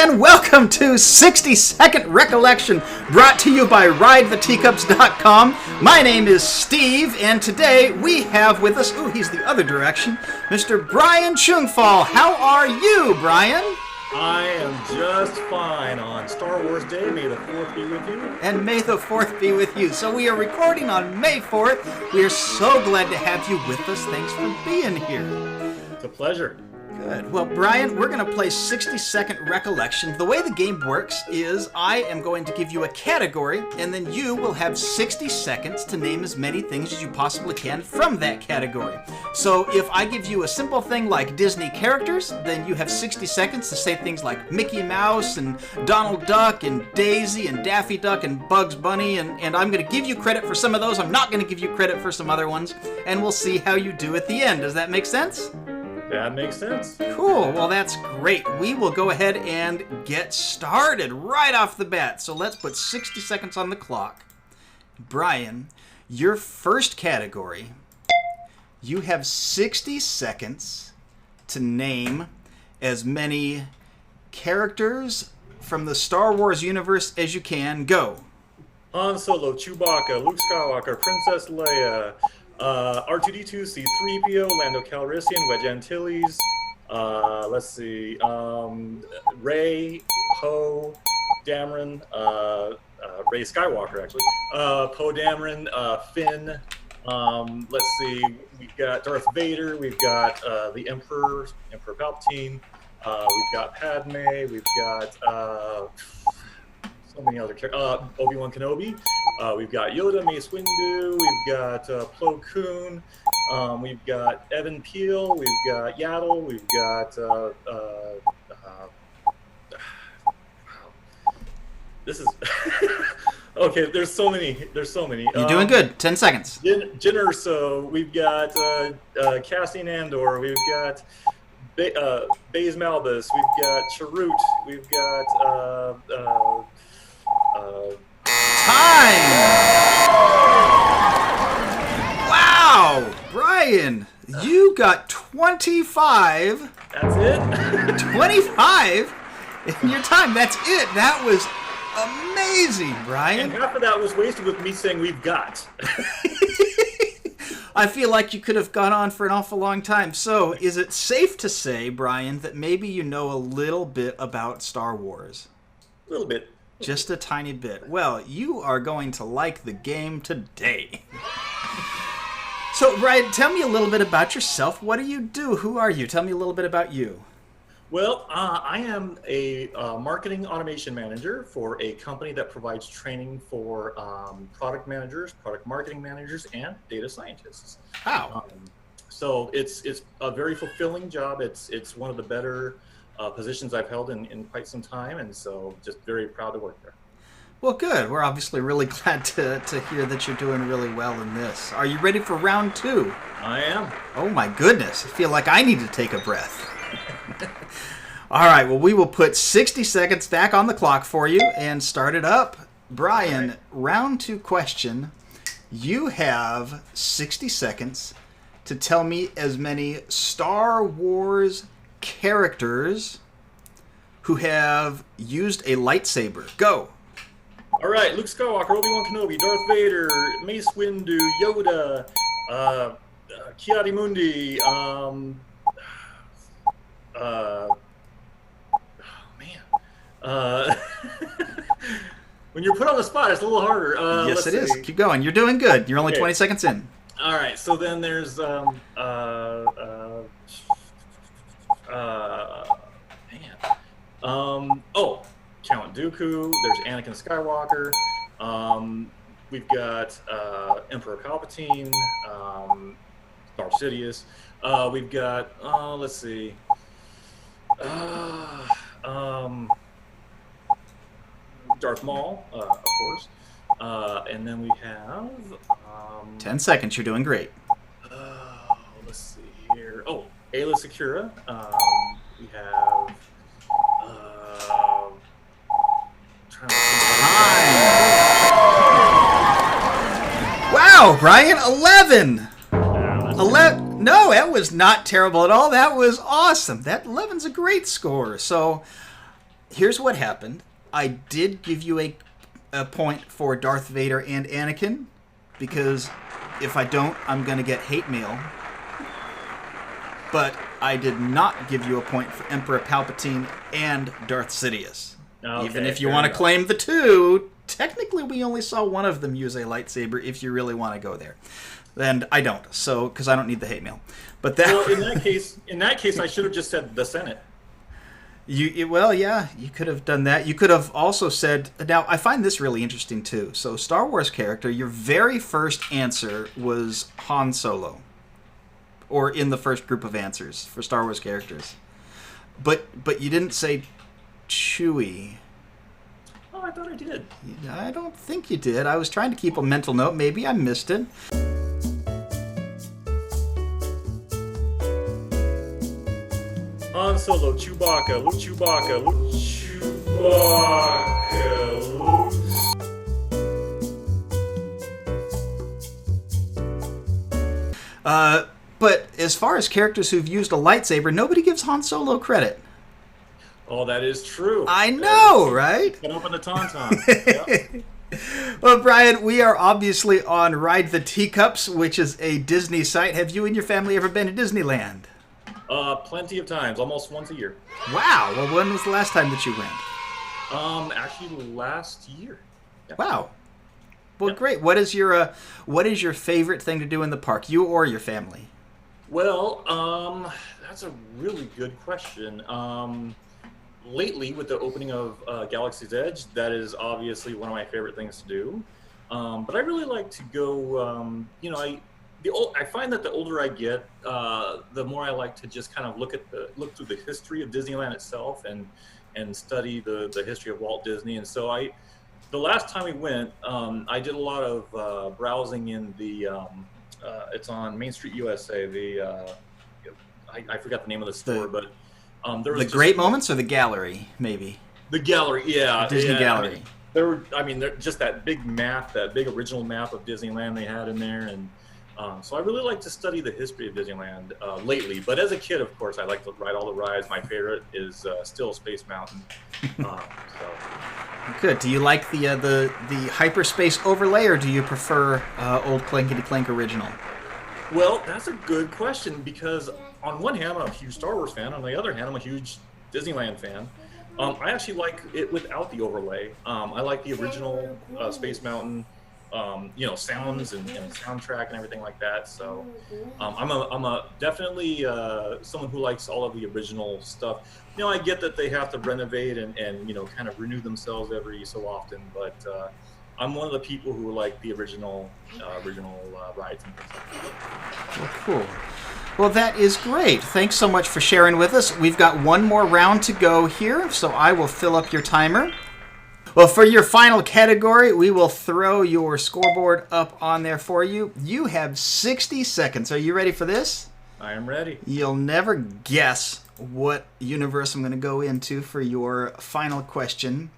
and welcome to 60 Second Recollection, brought to you by RideTheTeacups.com. My name is Steve, and today we have with us, he's the other direction, Mr. Brian Chungfall. How are you, Brian? I am just fine on Star Wars Day. May the 4th be with you. And may the 4th be with you. So we are recording on May 4th. We are so glad to have you with us. Thanks for being here. It's a pleasure. Good. Well, Brian, we're going to play 60 Second Recollection. The way the game works is I am going to give you a category, and then you will have 60 seconds to name as many things as you possibly can from that category. So if I give you a simple thing like Disney characters, then you have 60 seconds to say things like Mickey Mouse and Donald Duck and Daisy and Daffy Duck and Bugs Bunny, and I'm going to give you credit for some of those. I'm not going to give you credit for some other ones, and we'll see how you do at the end. Does that make sense? That makes sense. Cool. Well, that's great. We will go ahead and get started right off the bat. So let's put 60 seconds on the clock. Brian, your first category, you have 60 seconds to name as many characters from the Star Wars universe as you can. Go. Han Solo, Chewbacca, Luke Skywalker, Princess Leia, R2-D2, C-3PO, Lando Calrissian, Wedge Antilles, let's see, Rey, Poe, Dameron, Rey Skywalker, actually, Poe Dameron, Finn, let's see, we've got Darth Vader, we've got the Emperor Palpatine, we've got Padme, we've got so many other characters. Obi-Wan Kenobi. We've got Yoda, Mace Windu. We've got Plo Koon. We've got Evan Peel. We've got Yaddle. We've got this is okay. There's so many. You're doing good. 10 seconds. Jyn Erso. We've got Cassian Andor. We've got Baze Malbus. We've got Chirrut. We've got time! Wow! Brian, you got 25. That's it? 25 in your time. That's it. That was amazing, Brian. And half of that was wasted with me saying we've got. I feel like you could have gone on for an awful long time. So, is it safe to say, Brian, that maybe you know a little bit about Star Wars? A little bit. Just a tiny bit. Well, you are going to like the game today. So, Brian, tell me a little bit about yourself. What do you do? Who are you? Tell me a little bit about you. Well, I am a marketing automation manager for a company that provides training for product managers, product marketing managers, and data scientists. Wow. So it's a very fulfilling job. It's one of the better positions I've held in quite some time, and so just very proud to work there. Well, good. We're obviously really glad to hear that you're doing really well in this. Are you ready for round 2? I am. Oh my goodness. I feel like I need to take a breath. All right, well, we will put 60 seconds back on the clock for you and start it up. Brian, right. Round 2 question. You have 60 seconds to tell me as many Star Wars characters who have used a lightsaber. Go. All right, Luke Skywalker, Obi-Wan Kenobi, Darth Vader, Mace Windu, Yoda, Ki-Adi-Mundi, when you're put on the spot, it's a little harder. Yes, it is. Keep going. You're doing good. You're only 20 seconds in. All right, so then there's Count Dooku. There's Anakin Skywalker. We've got Emperor Palpatine, Darth Sidious. We've got let's see, Darth Maul, of course, and then we have 10 seconds. You're doing great. Let's see here. Oh, Ayla Secura. We have. Wow, Brian, 11. 11. No, that was not terrible at all. That was awesome. That 11's a great score. So here's what happened. I did give you a point for Darth Vader and Anakin, because if I don't, I'm going to get hate mail. But I did not give you a point for Emperor Palpatine and Darth Sidious. Okay, even if you want to claim the two, technically we only saw one of them use a lightsaber if you really want to go there. And I don't, so because I don't need the hate mail. But that well, in that case, I should have just said the Senate. Well, yeah, you could have done that. You could have also said. Now, I find this really interesting too. So, Star Wars character, your very first answer was Han Solo, or in the first group of answers for Star Wars characters. But you didn't say Chewie. Oh, I thought I did. I don't think you did. I was trying to keep a mental note. Maybe I missed it. Han Solo, Chewbacca, Luke Chewbacca, Luke Chewbacca, Luke. But as far as characters who've used a lightsaber, nobody gives Han Solo credit. Oh, that is true. I know, right? Can open the tauntaun. Yep. Well, Brian, we are obviously on Ride the Teacups, which is a Disney site. Have you and your family ever been to Disneyland? Plenty of times, almost once a year. Wow. Well, when was the last time that you went? Actually, last year. Yeah. Wow. Well, Yep. great. What is your favorite thing to do in the park, you or your family? Well, that's a really good question. Lately, with the opening of Galaxy's Edge, that is obviously one of my favorite things to do. But I really like to go. I find that the older I get, the more I like to just kind of look through the history of Disneyland itself and study the history of Walt Disney. And so the last time we went, I did a lot of browsing in the. It's on Main Street, USA. I forgot the name of the store, but there was the Great Moments or the Gallery, maybe. The gallery, yeah, The Disney I Gallery. mean, there just that big map, that big original map of Disneyland they had in there, and so I really like to study the history of Disneyland lately. But as a kid, of course, I like to ride all the rides. My favorite is still Space Mountain. Good. Do you like the hyperspace overlay, or do you prefer old Clankety Clank original? Well, that's a good question, because on one hand, I'm a huge Star Wars fan. On the other hand, I'm a huge Disneyland fan. I actually like it without the overlay. I like the original Space Mountain, sounds and soundtrack and everything like that. So I'm a definitely someone who likes all of the original stuff. I get that they have to renovate and kind of renew themselves every so often, but I'm one of the people who like the original rides and things like that. Well, cool. Well, that is great. Thanks so much for sharing with us. We've got one more round to go here, so I will fill up your timer. Well, for your final category, we will throw your scoreboard up on there for you. You have 60 seconds. Are you ready for this? I am ready. You'll never guess what universe I'm going to go into for your final question.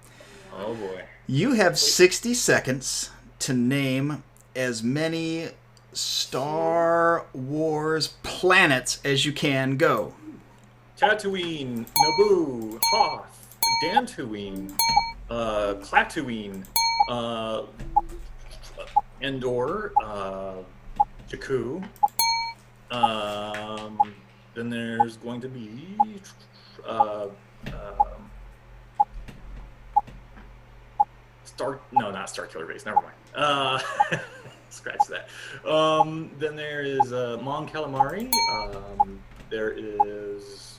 Oh, boy. You have 60 seconds to name as many Star Wars planets as you can. Go. Tatooine, Naboo, Hoth, Dantooine, Klaatuine, Endor, Jakku. Then there's going to be not Star Killer Base. Never mind. Scratch that. Then there is Mon Calamari. There is.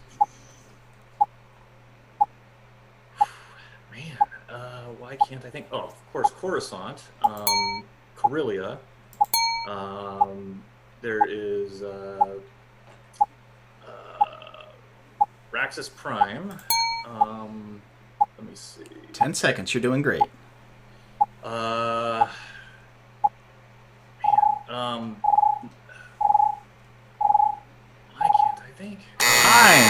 Why can't I think? Oh, of course, Coruscant, Corellia. There is Raxus Prime. Let me see. 10 seconds. You're doing great. Why can't I think? Time.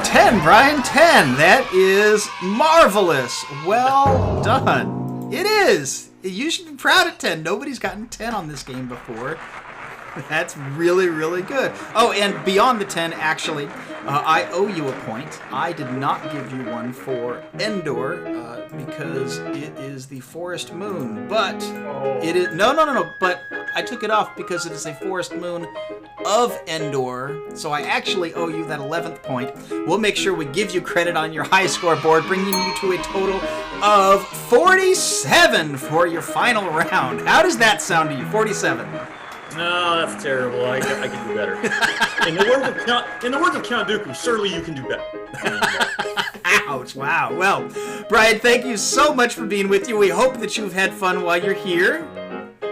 10, Brian. 10. That is marvelous. Well done. It is. You should be proud of 10. Nobody's gotten 10 on this game before. That's really, really good. Oh, and beyond the 10, actually, I owe you a point. I did not give you one for Endor because it is the forest moon. But it is no. But I took it off because it is a forest moon of Endor. So I actually owe you that 11th point. We'll make sure we give you credit on your high score board, bringing you to a total of 47 for your final round. How does that sound to you? 47. No, that's terrible. I can do better. In the words of Count Dooku, surely you can do better. Ouch, wow. Well, Brian, thank you so much for being with you. We hope that you've had fun while you're here.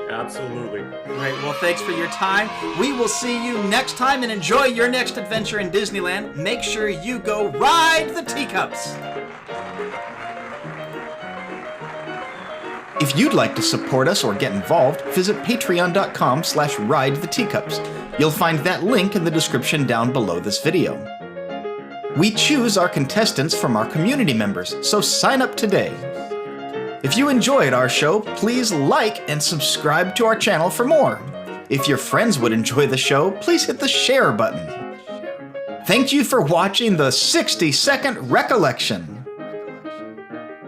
Absolutely. All right, well, thanks for your time. We will see you next time, and enjoy your next adventure in Disneyland. Make sure you go ride the Teacups. If you'd like to support us or get involved, visit patreon.com/ridetheteacups. You'll find that link in the description down below this video. We choose our contestants from our community members, so sign up today. If you enjoyed our show, please like and subscribe to our channel for more. If your friends would enjoy the show, please hit the share button. Thank you for watching the 60-second recollection.